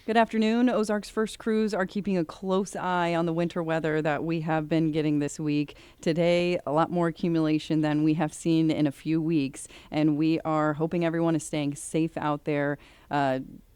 Good afternoon. Ozarks First Crews are keeping a close eye on the winter weather that we have been getting this week. Today, a lot more accumulation than we have seen in a few weeks, and we are hoping everyone is staying safe out there.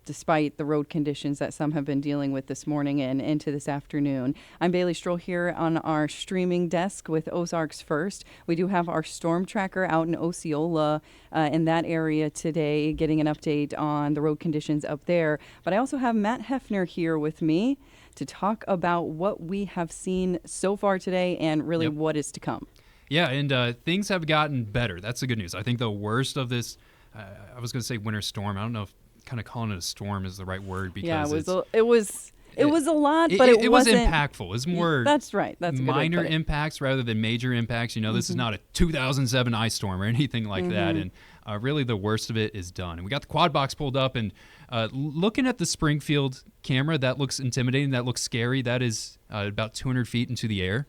Despite the road conditions that some have been dealing with this morning and into this afternoon. I'm Bailey Stroll here on our streaming desk with Ozarks First. We do have our storm tracker out in Osceola in that area today, getting an update on the road conditions up there. But I also have Matt Hefner here with me to talk about what we have seen so far today and really what is to come. Yeah, and things have gotten better. That's the good news. I think the worst of this, I was going to say winter storm. I don't know if kind of calling it a storm is the right word because it was a lot, but it was wasn't impactful. It's more that's right. That's minor impacts rather than major impacts. You know, this is not a 2007 ice storm or anything like that, and really the worst of it is done. And we got the quad box pulled up, and looking at the Springfield camera, that looks intimidating. That looks scary. That is about 200 feet into the air,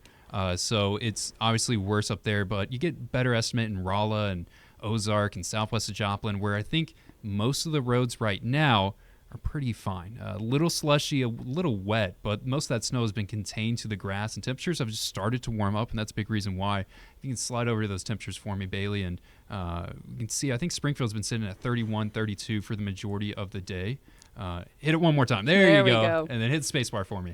so it's obviously worse up there. But you get better estimate in Rolla and Ozark and southwest of Joplin, where I think most of the roads right now are pretty fine. A little slushy, a little wet, but most of that snow has been contained to the grass, and temperatures have just started to warm up, and that's a big reason why. If you can slide over to those temperatures for me, Bailey, and you can see I think Springfield's been sitting at 31, 32 for the majority of the day. Hit it one more time. There you go. And then hit the spacebar for me.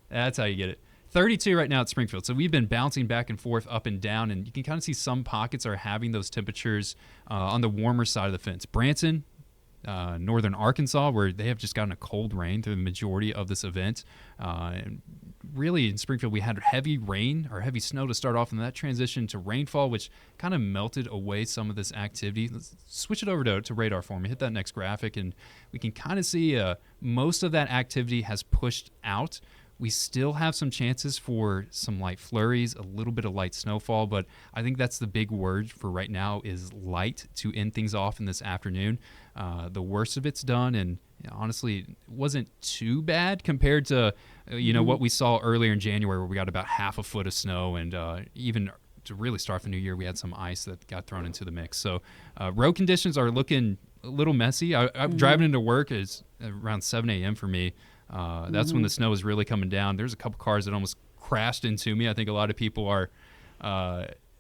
That's how you get it. 32 right now at Springfield. So we've been bouncing back and forth, up and down, and you can kind of see some pockets are having those temperatures on the warmer side of the fence. Branson, northern Arkansas, where they have just gotten a cold rain through the majority of this event. And really in Springfield, we had heavy rain or heavy snow to start off, and that transitioned to rainfall, which kind of melted away some of this activity. Let's switch it over to radar for me. Hit that next graphic, and we can kind of see most of that activity has pushed out. We still have some chances for some light flurries, a little bit of light snowfall, but I think that's the big word for right now is light to end things off in this afternoon. The worst of it's done, and honestly, it wasn't too bad compared to what we saw earlier in January, where we got about half a foot of snow, and even to really start the new year, we had some ice that got thrown into the mix. So road conditions are looking a little messy. I'm driving into work is around 7 a.m. for me. That's when the snow is really coming down. There's a couple cars that almost crashed into me. I think a lot of people are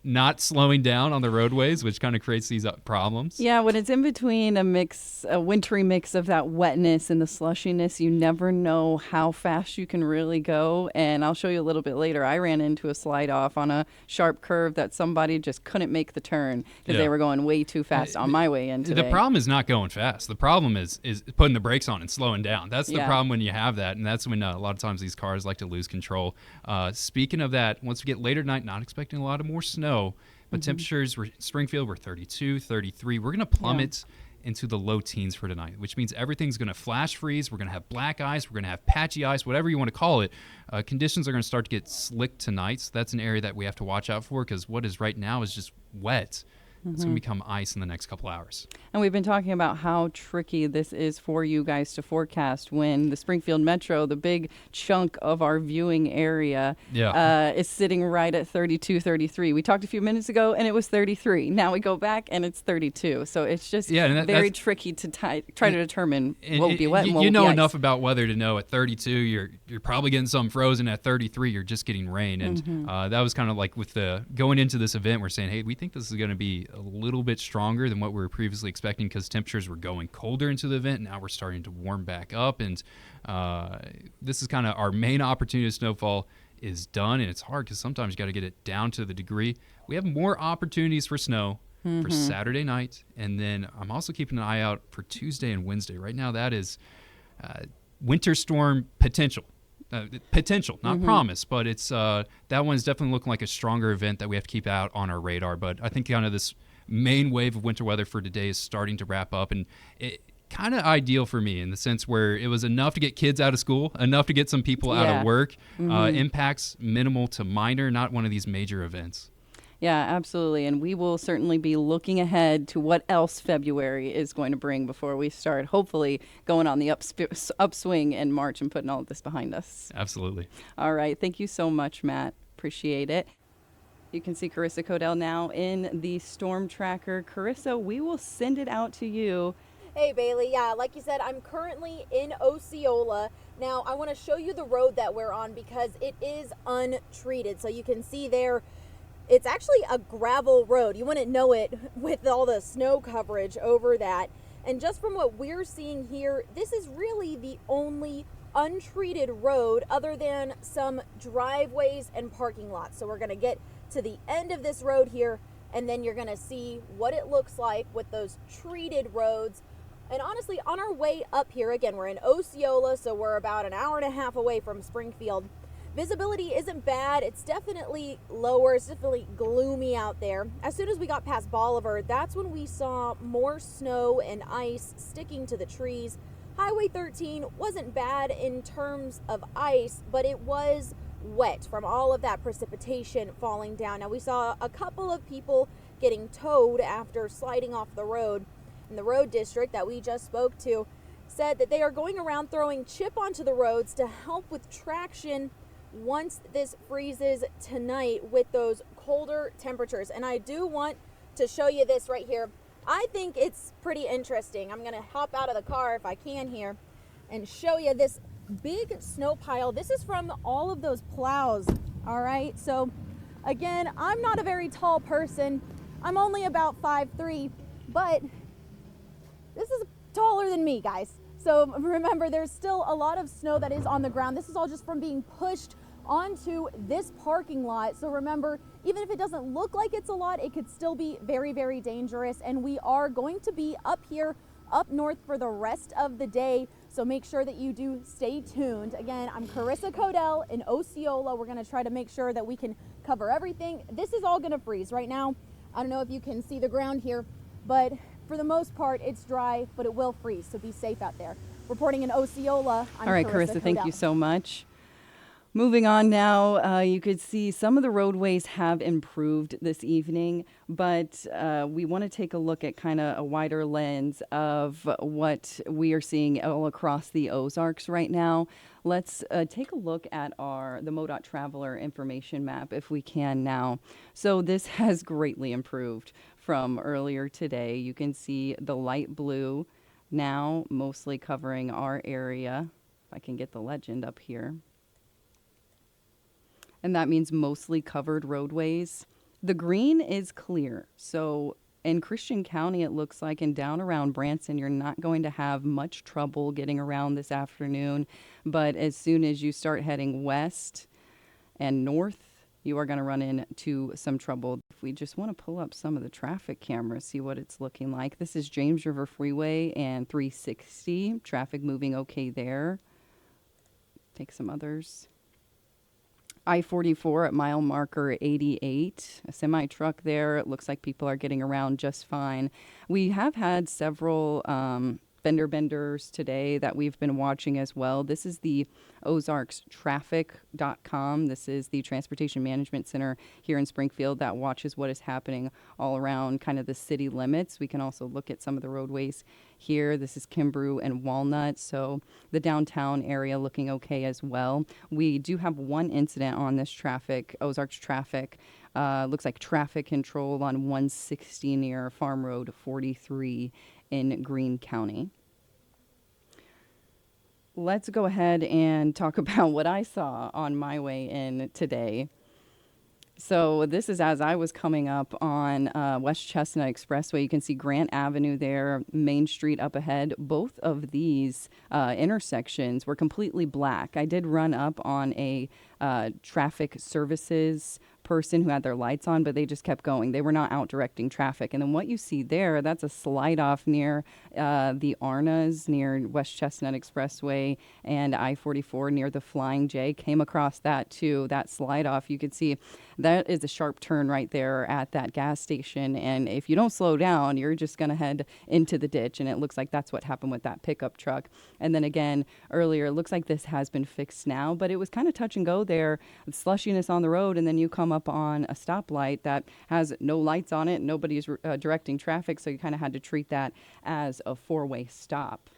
not slowing down on the roadways, which kind of creates these problems. Yeah, when it's in between a wintry mix of that wetness and the slushiness, you never know how fast you can really go. And I'll show you a little bit later. I ran into a slide off on a sharp curve that somebody just couldn't make the turn because they were going way too fast on my way in today. The problem is not going fast. The problem is putting the brakes on and slowing down. That's the problem when you have that, and that's when a lot of times these cars like to lose control. Speaking of that, once we get later tonight, not expecting a lot of more snow, but temperatures Springfield were 32, 33. We're going to plummet into the low teens for tonight, which means everything's going to flash freeze. We're going to have black ice. We're going to have patchy ice, whatever you want to call it. Conditions are going to start to get slick tonight. So that's an area that we have to watch out for because what is right now is just wet. It's going to become ice in the next couple hours. And we've been talking about how tricky this is for you guys to forecast when the Springfield Metro, the big chunk of our viewing area, is sitting right at 32, 33. We talked a few minutes ago, and it was 33. Now we go back, and it's 32. So it's just very tricky to try to determine what would be wet and what would be ice. Enough about weather to know at 32, you're probably getting some frozen. At 33, you're just getting rain. And that was kind of like with the going into this event, we're saying, hey, we think this is going to be a little bit stronger than what we were previously expecting because temperatures were going colder into the event. Now we're starting to warm back up, and this is kind of our main opportunity of snowfall is done, and it's hard because sometimes you got to get it down to the degree. We have more opportunities for snow for Saturday night, and then I'm also keeping an eye out for Tuesday and Wednesday. Right now that is winter storm potential. Not promise, but it's that one's definitely looking like a stronger event that we have to keep out on our radar. But I think kind of this main wave of winter weather for today is starting to wrap up, and it kind of ideal for me in the sense where it was enough to get kids out of school, enough to get some people out of work. Impacts minimal to minor, not one of these major events. Yeah, absolutely. And we will certainly be looking ahead to what else February is going to bring before we start, hopefully, going on the upswing in March and putting all of this behind us. Absolutely. All right. Thank you so much, Matt. Appreciate it. You can see Carissa Codell now in the storm tracker. Carissa, we will send it out to you Hey Bailey, yeah, like you said, I'm currently in Osceola. Now, I want to show you the road that we're on because it is untreated. So you can see there, it's actually a gravel road. You wouldn't know it with all the snow coverage over that. And just from what we're seeing here, this is really the only untreated road other than some driveways and parking lots. So we're going to get to the end of this road here, and then you're going to see what it looks like with those treated roads. And honestly, on our way up here, again, we're in Osceola, so we're about an hour and a half away from Springfield. Visibility isn't bad. It's definitely lower. It's definitely gloomy out there. As soon as we got past Bolivar, that's when we saw more snow and ice sticking to the trees. Highway 13 wasn't bad in terms of ice, but it was wet from all of that precipitation falling down. Now, we saw a couple of people getting towed after sliding off the road. And the road district that we just spoke to said that they are going around throwing chip onto the roads to help with traction once this freezes tonight with those colder temperatures. And I do want to show you this right here. I think it's pretty interesting. I'm going to hop out of the car if I can here and show you this big snow pile. This is from all of those plows. All right. So again, I'm not a very tall person. I'm only about 5'3", but this is taller than me, guys. So remember, there's still a lot of snow that is on the ground. This is all just from being pushed onto this parking lot. So remember, even if it doesn't look like it's a lot, it could still be very, very dangerous. And we are going to be up here, up north for the rest of the day. So make sure that you do stay tuned. Again, I'm Carissa Codell in Osceola. We're gonna try to make sure that we can cover everything. This is all gonna freeze right now. I don't know if you can see the ground here, but for the most part, it's dry, but it will freeze, so be safe out there. Reporting in Osceola, I'm All right, Carissa, thank you so much. Moving on now, you could see some of the roadways have improved this evening, but we want to take a look at kind of a wider lens of what we are seeing all across the Ozarks right now. Let's take a look at the MoDOT Traveler information map if we can now. So this has greatly improved from earlier today. You can see the light blue now mostly covering our area. If I can get the legend up here. And that means mostly covered roadways. The green is clear. So in Christian County, it looks like, and down around Branson, you're not going to have much trouble getting around this afternoon. But as soon as you start heading west and north, you are going to run into some trouble. If we just want to pull up some of the traffic cameras, see what it's looking like. This is James River Freeway and 360. Traffic moving okay there. Take some others. I-44 at mile marker 88, a semi-truck there. It looks like people are getting around just fine. We have had several fender benders today that we've been watching as well. This is the ozarkstraffic.com. This is the Transportation Management Center here in Springfield that watches what is happening all around kind of the city limits. We can also look at some of the roadways here. This is Kimbrough and Walnut, so the downtown area looking okay as well. We do have one incident on this traffic, Ozarks traffic. Looks like traffic control on 160 near Farm Road 43 in Greene County. Let's go ahead and talk about what I saw on my way in today. So this is as I was coming up on West Chestnut Expressway. You can see Grant Avenue there, Main Street up ahead. Both of these intersections were completely black. I did run up on a traffic services person who had their lights on, but they just kept going. They were not out directing traffic. And then what you see there, that's a slide off near the Arnas, near West Chestnut Expressway and I-44 near the Flying J. Came across that too, that slide off. You could see that is a sharp turn right there at that gas station. And if you don't slow down, you're just going to head into the ditch. And it looks like that's what happened with that pickup truck. And then again, earlier, it looks like this has been fixed now, but it was kind of touch and go there, slushiness on the road, and then you come up on a stoplight that has no lights on it. Nobody's directing traffic, so you kind of had to treat that as a four-way stop.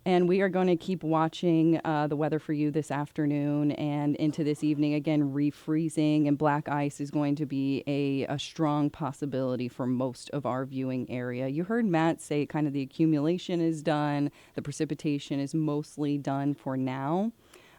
And we are going to keep watching the weather for you this afternoon and into this evening. Again, refreezing and black ice is going to be a strong possibility for most of our viewing area. You heard Matt say kind of the accumulation is done, the precipitation is mostly done for now.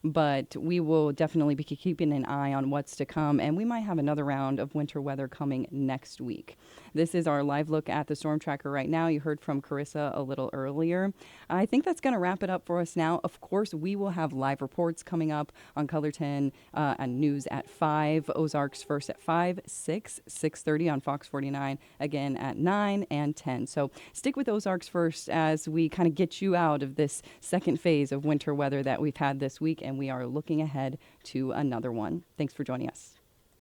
But we will definitely be keeping an eye on what's to come, and we might have another round of winter weather coming next week. This is our live look at the storm tracker right now. You heard from Carissa a little earlier. I think that's going to wrap it up for us now. Of course, we will have live reports coming up on Color 10 and news at 5, Ozarks First at 5, 6, 6:30 on Fox 49, again at 9 and 10. So stick with Ozarks First as we kind of get you out of this second phase of winter weather that we've had this week, and we are looking ahead to another one. Thanks for joining us.